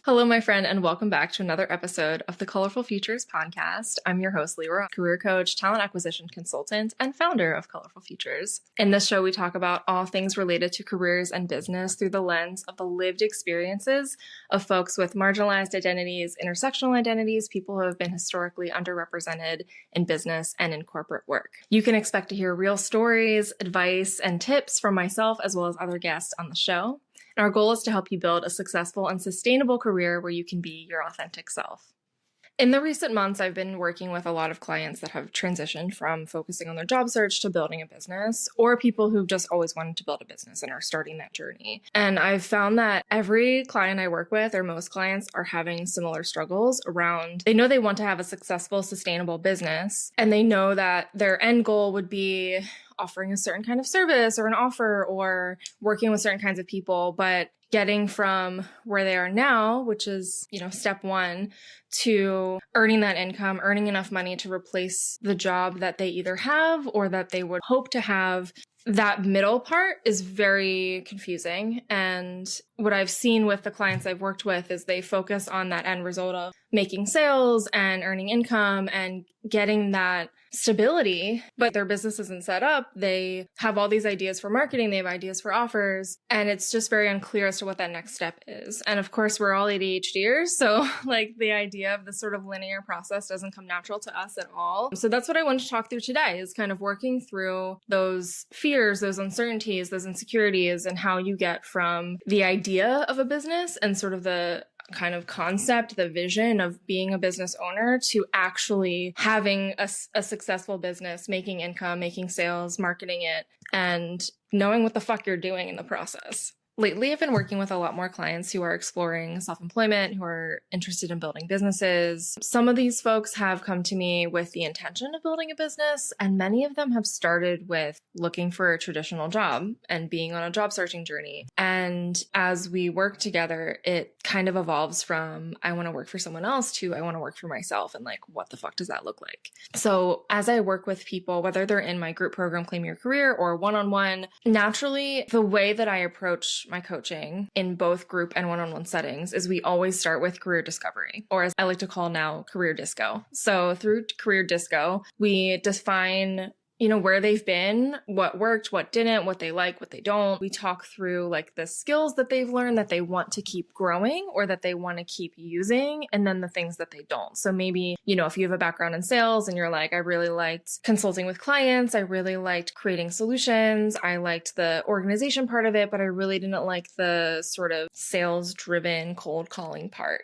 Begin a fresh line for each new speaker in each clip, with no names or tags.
Hello, my friend, and welcome back to another episode of the Colorful Futures podcast. I'm your host, Leora, career coach, talent acquisition consultant, and founder of Colorful Futures. In this show, we talk about all things related to careers and business through the lens of the lived experiences of folks with marginalized identities, intersectional identities, people who have been historically underrepresented in business and in corporate work. You can expect to hear real stories, advice, and tips from myself as well as other guests on the show. And our goal is to help you build a successful and sustainable career where you can be your authentic self. In the recent months, I've been working with a lot of clients that have transitioned from focusing on their job search to building a business, or people who've just always wanted to build a business and are starting that journey. And I've found that every client I work with, or most clients, are having similar struggles around, they know they want to have a successful, sustainable business, and they know that their end goal would be offering a certain kind of service or an offer or working with certain kinds of people, but getting from where they are now, which is, step one, to earning that income, earning enough money to replace the job that they either have or that they would hope to have. That middle part is very confusing. And what I've seen with the clients I've worked with is they focus on that end result of making sales and earning income and getting that stability, but their business isn't set up. They have all these ideas for marketing, they have ideas for offers, and it's just very unclear as to what that next step is. And of course, we're all ADHDers, so the idea of this sort of linear process doesn't come natural to us at all. So that's what I want to talk through today, is kind of working through those fears, those uncertainties, those insecurities, and how you get from the idea of a business and sort of the kind of concept, the vision of being a business owner to actually having a successful business, making income, making sales, marketing it, and knowing what the fuck you're doing in the process. Lately, I've been working with a lot more clients who are exploring self-employment, who are interested in building businesses. Some of these folks have come to me with the intention of building a business, and many of them have started with looking for a traditional job and being on a job searching journey. And as we work together, it kind of evolves from I want to work for someone else to I want to work for myself, and what the fuck does that look like? So as I work with people, whether they're in my group program, Claim Your Career, or one-on-one, naturally, the way that I approach my coaching in both group and one-on-one settings is we always start with career discovery, or as I like to call now, career disco. So through career disco, we define where they've been, what worked, what didn't, what they like, what they don't. We talk through the skills that they've learned that they want to keep growing or that they want to keep using, and then the things that they don't. So maybe, if you have a background in sales and you're like, I really liked consulting with clients, I really liked creating solutions, I liked the organization part of it, but I really didn't like the sort of sales driven cold calling part.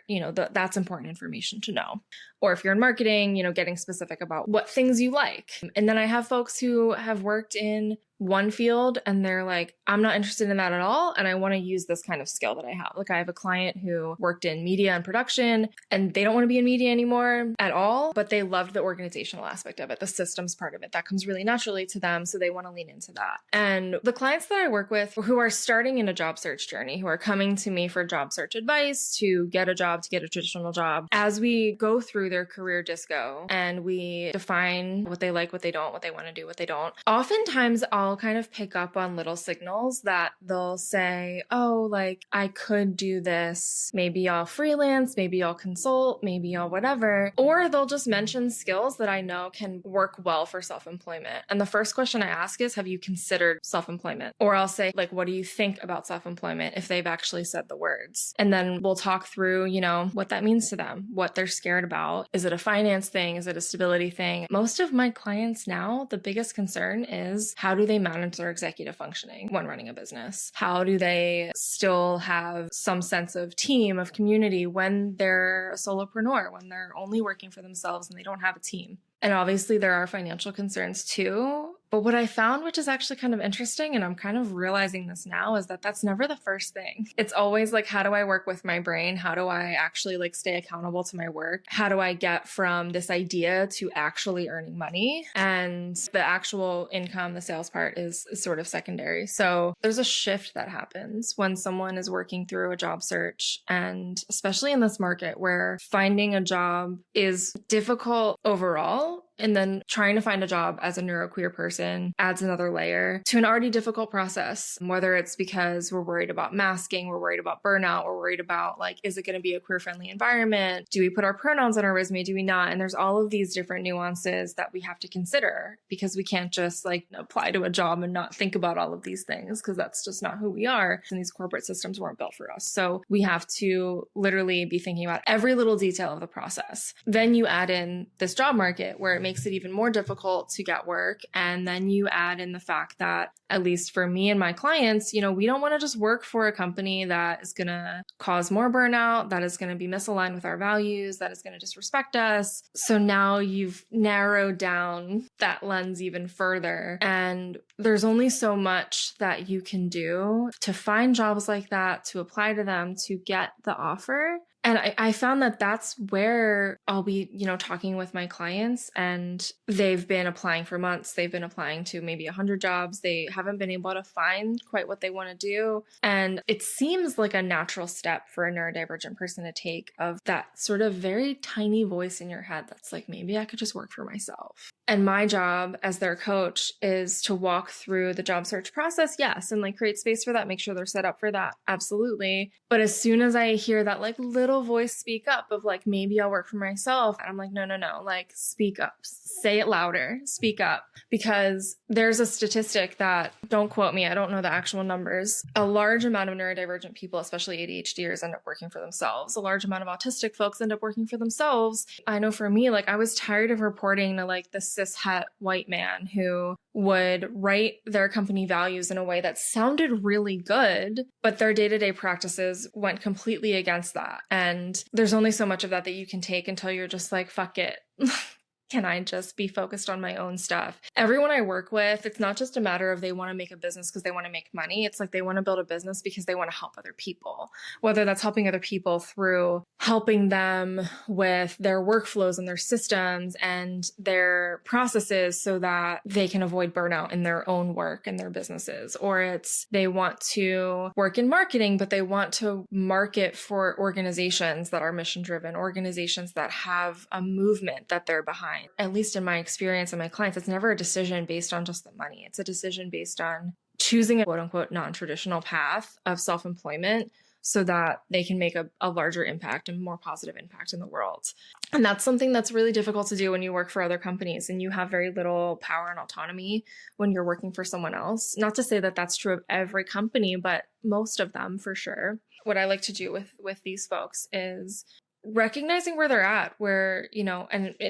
That's important information to know. Or if you're in marketing, getting specific about what things you like. And then I have folks who have worked in one field and they're like, I'm not interested in that at all. And I want to use this kind of skill that I have. I have a client who worked in media and production and they don't want to be in media anymore at all, but they loved the organizational aspect of it, the systems part of it. That comes really naturally to them. So they want to lean into that. And the clients that I work with who are starting in a job search journey, who are coming to me for job search advice, to get a job, to get a traditional job, as we go through their career disco and we define what they like, what they don't, what they want to do, what they don't, oftentimes I'll kind of pick up on little signals that they'll say, I could do this. Maybe I'll freelance, maybe I'll consult, maybe I'll whatever. Or they'll just mention skills that I know can work well for self-employment. And the first question I ask is, have you considered self-employment? Or I'll say, what do you think about self-employment if they've actually said the words? And then we'll talk through, what that means to them, what they're scared about. Is it a finance thing? Is it a stability thing? Most of my clients now, the biggest concern is how do they manage their executive functioning when running a business? How do they still have some sense of team, of community when they're a solopreneur, when they're only working for themselves and they don't have a team? And obviously there are financial concerns too. But what I found, which is actually kind of interesting, and I'm kind of realizing this now, is that that's never the first thing. It's always how do I work with my brain? How do I actually stay accountable to my work? How do I get from this idea to actually earning money? And the actual income, the sales part is sort of secondary. So there's a shift that happens when someone is working through a job search. And especially in this market where finding a job is difficult overall, And then trying to find a job as a neuroqueer person adds another layer to an already difficult process, whether it's because we're worried about masking, we're worried about burnout, we're worried about like, is it going to be a queer friendly environment? Do we put our pronouns on our resume? Do we not? And there's all of these different nuances that we have to consider because we can't just like apply to a job and not think about all of these things because that's just not who we are. And these corporate systems weren't built for us. So we have to literally be thinking about every little detail of the process. Then you add in this job market where it makes it even more difficult to get work. And then you add in the fact that, at least for me and my clients, we don't want to just work for a company that is going to cause more burnout, that is going to be misaligned with our values, that is going to disrespect us. So now you've narrowed down that lens even further. And there's only so much that you can do to find jobs like that, to apply to them, to get the offer. And I found that that's where I'll be, talking with my clients, and they've been applying for months. They've been applying to maybe 100 jobs. They haven't been able to find quite what they want to do. And it seems like a natural step for a neurodivergent person to take, of that sort of very tiny voice in your head that's like, maybe I could just work for myself. And my job as their coach is to walk through the job search process, yes, and like create space for that, make sure they're set up for that. Absolutely. But as soon as I hear that like little voice speak up of like, maybe I'll work for myself, I'm like, no, like speak up, say it louder, speak up. Because there's a statistic that, don't quote me, I don't know the actual numbers. A large amount of neurodivergent people, especially ADHDers, end up working for themselves. A large amount of autistic folks end up working for themselves. I know for me, like I was tired of reporting to like the cis-het white man who would write their company values in a way that sounded really good, but their day-to-day practices went completely against that. And there's only so much of that you can take until you're just like, fuck it. Can I just be focused on my own stuff? Everyone I work with, it's not just a matter of they want to make a business because they want to make money. It's like they want to build a business because they want to help other people, whether that's helping other people through helping them with their workflows and their systems and their processes so that they can avoid burnout in their own work and their businesses. Or it's they want to work in marketing, but they want to market for organizations that are mission driven, organizations that have a movement that they're behind. At least in my experience and my clients, it's never a decision based on just the money. It's a decision based on choosing a quote unquote non-traditional path of self-employment so that they can make a larger impact and more positive impact in the world. And that's something that's really difficult to do when you work for other companies and you have very little power and autonomy when you're working for someone else. Not to say that that's true of every company, but most of them for sure. What I like to do with these folks is recognizing where they're at, where,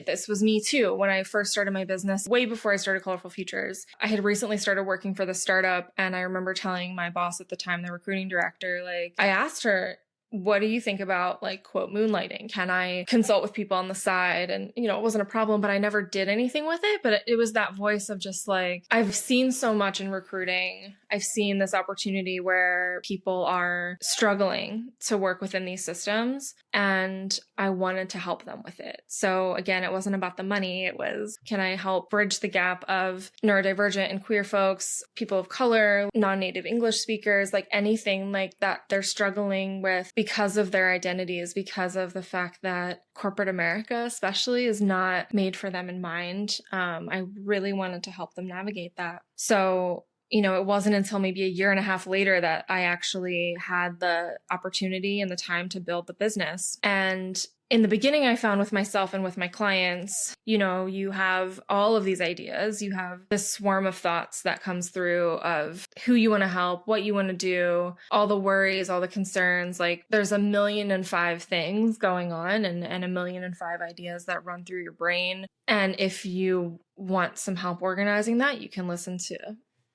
this was me too. When I first started my business, way before I started Colorful Futures, I had recently started working for the startup. And I remember telling my boss at the time, the recruiting director, like, I asked her, what do you think about like, quote, moonlighting? Can I consult with people on the side? And, it wasn't a problem, but I never did anything with it. But it was that voice of just like, I've seen so much in recruiting. I've seen this opportunity where people are struggling to work within these systems, and I wanted to help them with it. So again, it wasn't about the money. It was, can I help bridge the gap of neurodivergent and queer folks, people of color, non-native English speakers, like anything like that they're struggling with because of their identities, because of the fact that corporate America especially is not made for them in mind. I really wanted to help them navigate that. So it wasn't until maybe a year and a half later that I actually had the opportunity and the time to build the business. And in the beginning, I found with myself and with my clients, you have all of these ideas. You have this swarm of thoughts that comes through of who you want to help, what you want to do, all the worries, all the concerns. Like there's 1,000,005 things going on and 1,000,005 ideas that run through your brain. And if you want some help organizing that, you can listen to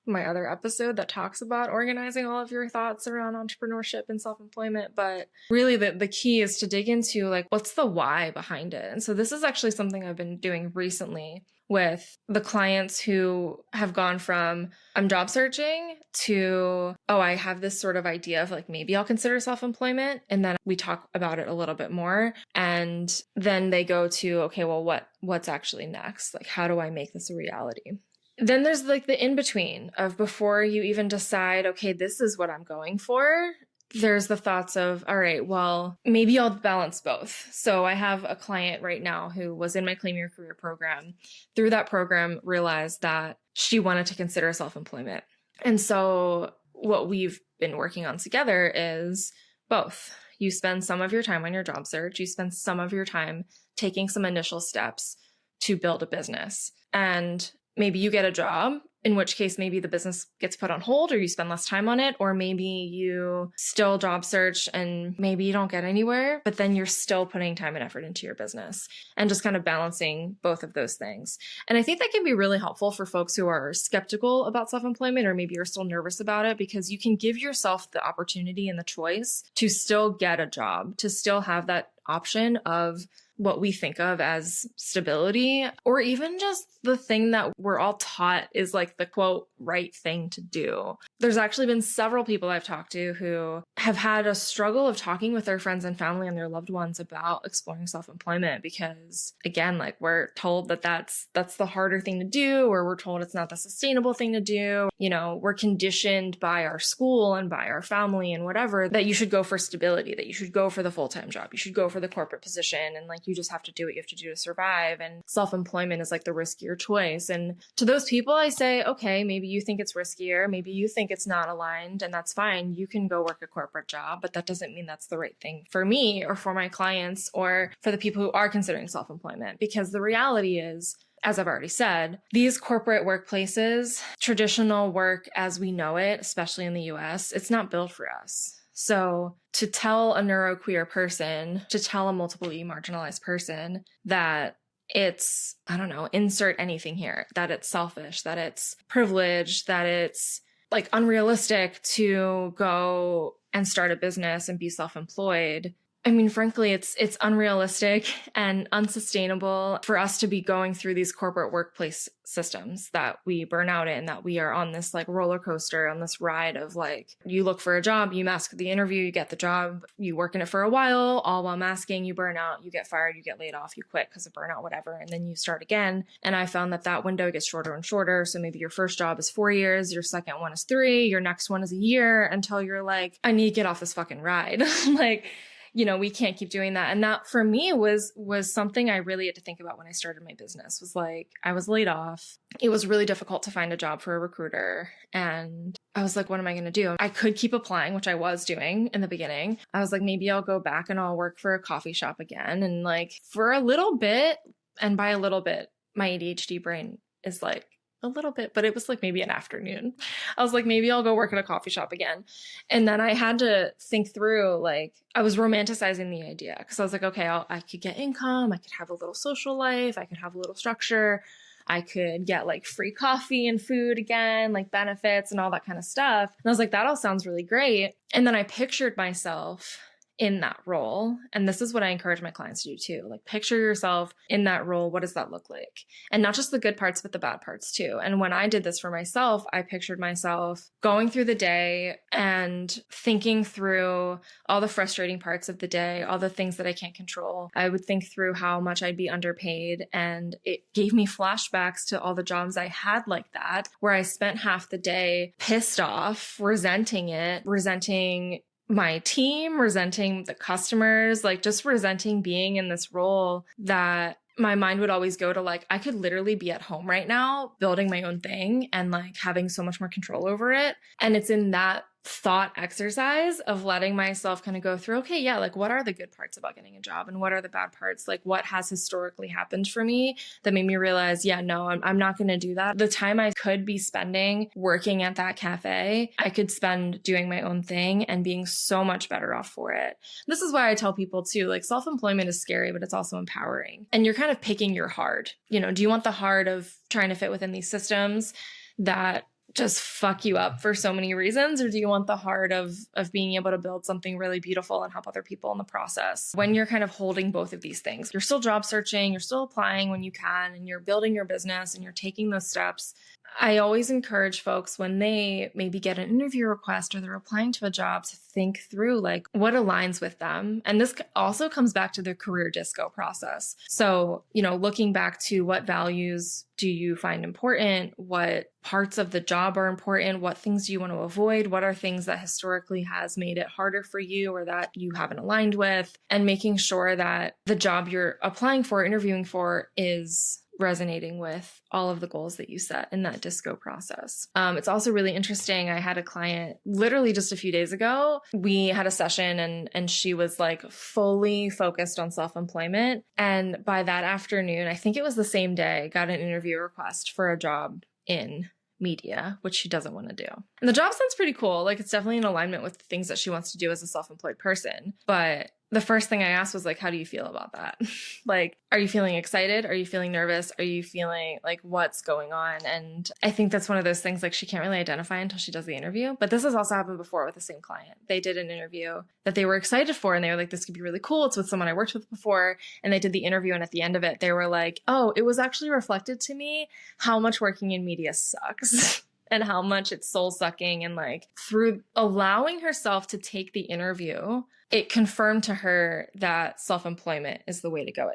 my other episode that talks about organizing all of your thoughts around entrepreneurship and self-employment. But really the key is to dig into like, what's the why behind it? And so this is actually something I've been doing recently with the clients who have gone from I'm job searching to, I have this sort of idea of like, maybe I'll consider self-employment. And then we talk about it a little bit more. And then they go to, okay, well, what's actually next? Like, how do I make this a reality? Then there's like the in-between of before you even decide, okay, this is what I'm going for. there's the thoughts of, all right, well, maybe I'll balance both. So I have a client right now who was in my Claim Your Career program. Through that program, realized that she wanted to consider self-employment. And so what we've been working on together is both. You spend some of your time on your job search. You spend some of your time taking some initial steps to build a business. And maybe you get a job, in which case maybe the business gets put on hold or you spend less time on it, or maybe you still job search and maybe you don't get anywhere, but then you're still putting time and effort into your business and just kind of balancing both of those things. And I think that can be really helpful for folks who are skeptical about self-employment or maybe you're still nervous about it, because you can give yourself the opportunity and the choice to still get a job, to still have that option of what we think of as stability, or even just the thing that we're all taught is like the quote, right thing to do. There's actually been several people I've talked to who have had a struggle of talking with their friends and family and their loved ones about exploring self-employment because, again, like we're told that that's the harder thing to do, or we're told it's not the sustainable thing to do. You know, we're conditioned by our school and by our family and whatever that you should go for stability, that you should go for the full-time job, you should go for the corporate position, and like you just have to do what you have to do to survive. And self-employment is like the riskier choice. And to those people, I say, okay, maybe you think it's riskier. Maybe you think it's not aligned, and that's fine. You can go work a corporate job, but that doesn't mean that's the right thing for me or for my clients or for the people who are considering self-employment. Because the reality is, as I've already said, these corporate workplaces, traditional work as we know it, especially in the US, it's not built for us. So to tell a neuroqueer person, to tell a multiply marginalized person that it's, I don't know, insert anything here, that it's selfish, that it's privileged, that it's like unrealistic to go and start a business and be self-employed. I mean, frankly, it's unrealistic and unsustainable for us to be going through these corporate workplace systems that we burn out in, that we are on this like roller coaster, on this ride of like, you look for a job, you mask the interview, you get the job, you work in it for a while, all while masking, you burn out, you get fired, you get laid off, you quit because of burnout, whatever, and then you start again. And I found that window gets shorter and shorter. So maybe your first job is 4 years, your second one is 3, your next one is a year, until you're like, I need to get off this fucking ride. Like, you know, we can't keep doing that. And that for me was something I really had to think about when I started my business. Was like, I was laid off. It was really difficult to find a job for a recruiter. And I was like, what am I going to do? I could keep applying, which I was doing in the beginning. I was like, maybe I'll go back and I'll work for a coffee shop again. And like for a little bit, and by a little bit, my ADHD brain is like, a little bit, but it was like maybe an afternoon. I was like, maybe I'll go work at a coffee shop again. And then I had to think through, like, I was romanticizing the idea because I was like, okay, I could get income. I could have a little social life. I could have a little structure. I could get like free coffee and food again, like benefits and all that kind of stuff. And I was like, that all sounds really great. And then I pictured myself in that role. And this is what I encourage my clients to do too. Like, picture yourself in that role. What does that look like? And not just the good parts, but the bad parts too. And when I did this for myself, I pictured myself going through the day and thinking through all the frustrating parts of the day, all the things that I can't control. I would think through how much I'd be underpaid. And it gave me flashbacks to all the jobs I had like that, where I spent half the day pissed off, resenting my team, resenting the customers, like just resenting being in this role that my mind would always go to, like, I could literally be at home right now building my own thing and like having so much more control over it. And it's in that thought exercise of letting myself kind of go through, okay, yeah, like what are the good parts about getting a job and what are the bad parts? Like what has historically happened for me that made me realize, yeah, no, I'm not going to do that. The time I could be spending working at that cafe, I could spend doing my own thing and being so much better off for it. This is why I tell people too, like, self-employment is scary, but it's also empowering. And you're kind of picking your hard. You know, do you want the hard of trying to fit within these systems that just fuck you up for so many reasons? Or do you want the heart of being able to build something really beautiful and help other people in the process? When you're kind of holding both of these things, you're still job searching, you're still applying when you can, and you're building your business and you're taking those steps. I always encourage folks when they maybe get an interview request or they're applying to a job to think through like what aligns with them. And this also comes back to the career disco process. So, looking back to what values do you find important? What parts of the job are important? What things do you want to avoid? What are things that historically has made it harder for you or that you haven't aligned with? And making sure that the job you're applying for, interviewing for is resonating with all of the goals that you set in that disco process. It's also really interesting. I had a client literally just a few days ago. We had a session and she was like fully focused on self-employment. And by that afternoon, I think it was the same day, got an interview request for a job in media, which she doesn't want to do. And the job sounds pretty cool. Like it's definitely in alignment with the things that she wants to do as a self-employed person. But the first thing I asked was like, how do you feel about that? Like, are you feeling excited? Are you feeling nervous? Are you feeling like what's going on? And I think that's one of those things like she can't really identify until she does the interview. But this has also happened before with the same client. They did an interview that they were excited for and they were like, this could be really cool. It's with someone I worked with before. And they did the interview. And at the end of it, they were like, oh, it was actually reflected to me how much working in media sucks. And how much it's soul sucking. And like through allowing herself to take the interview, it confirmed to her that self-employment is the way to go.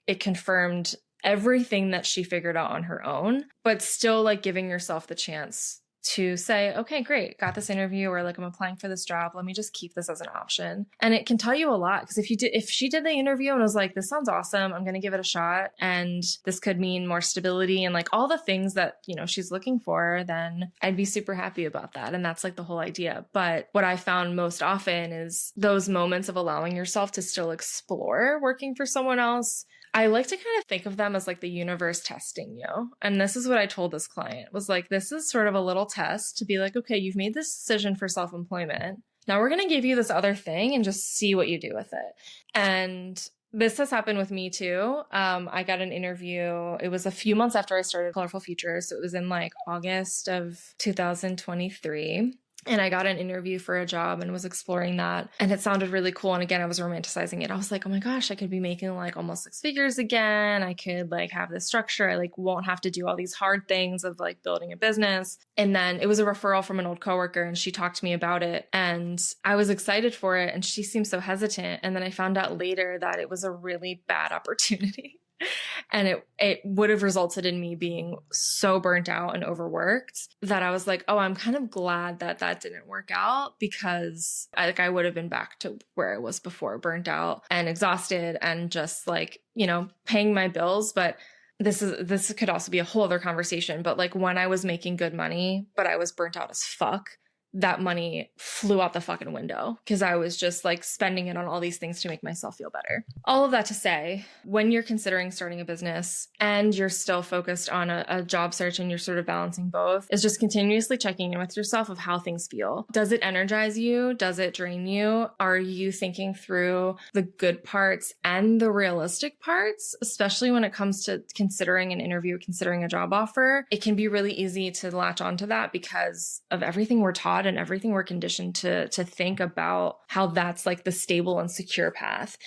It confirmed everything that she figured out on her own, but still like giving yourself the chance to say, okay, great, got this interview, or like I'm applying for this job. Let me just keep this as an option. And it can tell you a lot because if she did the interview and was like, this sounds awesome, I'm going to give it a shot, and this could mean more stability and like all the things that, she's looking for, then I'd be super happy about that. And that's like the whole idea. But what I found most often is those moments of allowing yourself to still explore working for someone else. I like to kind of think of them as like the universe testing you. And this is what I told this client was like, this is sort of a little test to be like, okay, you've made this decision for self-employment. Now we're going to give you this other thing and just see what you do with it. And this has happened with me too. I got an interview. It was a few months after I started Colorful Futures. So it was in like August of 2023. And I got an interview for a job and was exploring that. And it sounded really cool. And again, I was romanticizing it. I was like, oh my gosh, I could be making like almost 6 figures again. I could like have this structure. I like won't have to do all these hard things of like building a business. And then it was a referral from an old coworker and she talked to me about it. And I was excited for it. And she seemed so hesitant. And then I found out later that it was a really bad opportunity. And it would have resulted in me being so burnt out and overworked that I was like, oh, I'm kind of glad that didn't work out, because I would have been back to where I was before, burnt out and exhausted and just like, paying my bills. But this could also be a whole other conversation. But like when I was making good money, but I was burnt out as fuck, that money flew out the fucking window because I was just like spending it on all these things to make myself feel better. All of that to say, when you're considering starting a business and you're still focused on a job search and you're sort of balancing both, is just continuously checking in with yourself of how things feel. Does it energize you? Does it drain you? Are you thinking through the good parts and the realistic parts, especially when it comes to considering an interview, considering a job offer? It can be really easy to latch onto that because of everything we're taught and everything we're conditioned to think about how that's like the stable and secure path.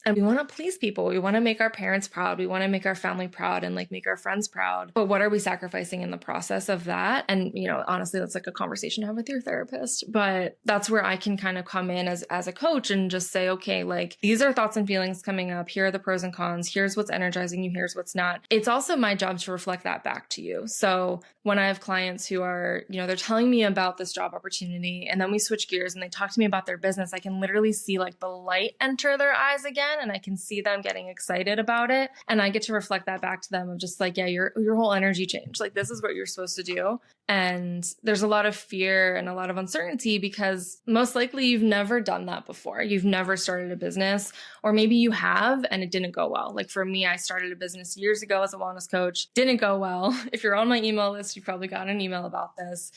And we want to please people. We want to make our parents proud. We want to make our family proud and like make our friends proud. But what are we sacrificing in the process of that? And, honestly, that's like a conversation to have with your therapist. But that's where I can kind of come in as a coach and just say, okay, like these are thoughts and feelings coming up. Here are the pros and cons. Here's what's energizing you. Here's what's not. It's also my job to reflect that back to you. So when I have clients who are, they're telling me about this job opportunity and then we switch gears and they talk to me about their business, I can literally see like the light enter their eyes again. And I can see them getting excited about it. And I get to reflect that back to them of just like, yeah, your whole energy changed. Like, this is what you're supposed to do. And there's a lot of fear and a lot of uncertainty because most likely you've never done that before. You've never started a business, or maybe you have and it didn't go well. Like for me, I started a business years ago as a wellness coach. Didn't go well. If you're on my email list, you probably got an email about this.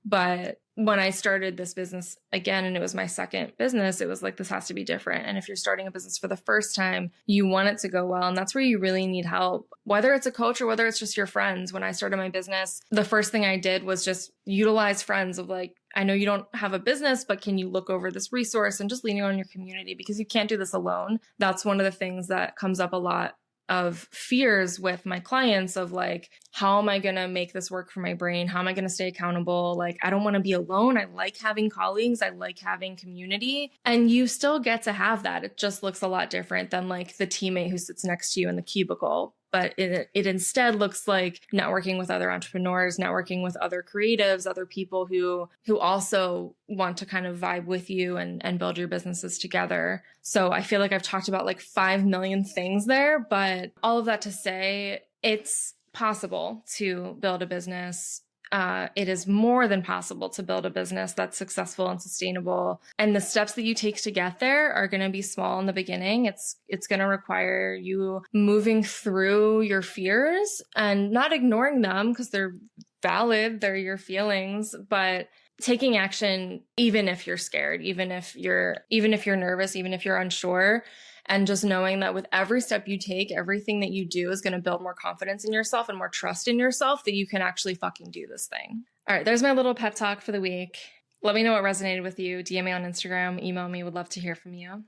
But when I started this business again, and it was my second business, it was like, this has to be different. And if you're starting a business for the first time, you want it to go well. And that's where you really need help, whether it's a coach or whether it's just your friends. When I started my business, the first thing I did was just utilize friends of like, I know you don't have a business, but can you look over this resource, and just leaning on your community because you can't do this alone. That's one of the things that comes up a lot of fears with my clients of like, how am I going to make this work for my brain? How am I going to stay accountable? Like, I don't want to be alone. I like having colleagues. I like having community. And you still get to have that. It just looks a lot different than like the teammate who sits next to you in the cubicle. But it instead looks like networking with other entrepreneurs, networking with other creatives, other people who also want to kind of vibe with you and build your businesses together. So I feel like I've talked about like 5 million things there, but all of that to say, it's possible to build a business. It is more than possible to build a business that's successful and sustainable. And the steps that you take to get there are going to be small in the beginning. It's going to require you moving through your fears and not ignoring them because they're valid. They're your feelings, but taking action, even if you're scared, even if you're nervous, even if you're unsure. And just knowing that with every step you take, everything that you do is going to build more confidence in yourself and more trust in yourself that you can actually fucking do this thing. All right, there's my little pep talk for the week. Let me know what resonated with you. DM me on Instagram, email me. Would love to hear from you.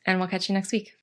And we'll catch you next week.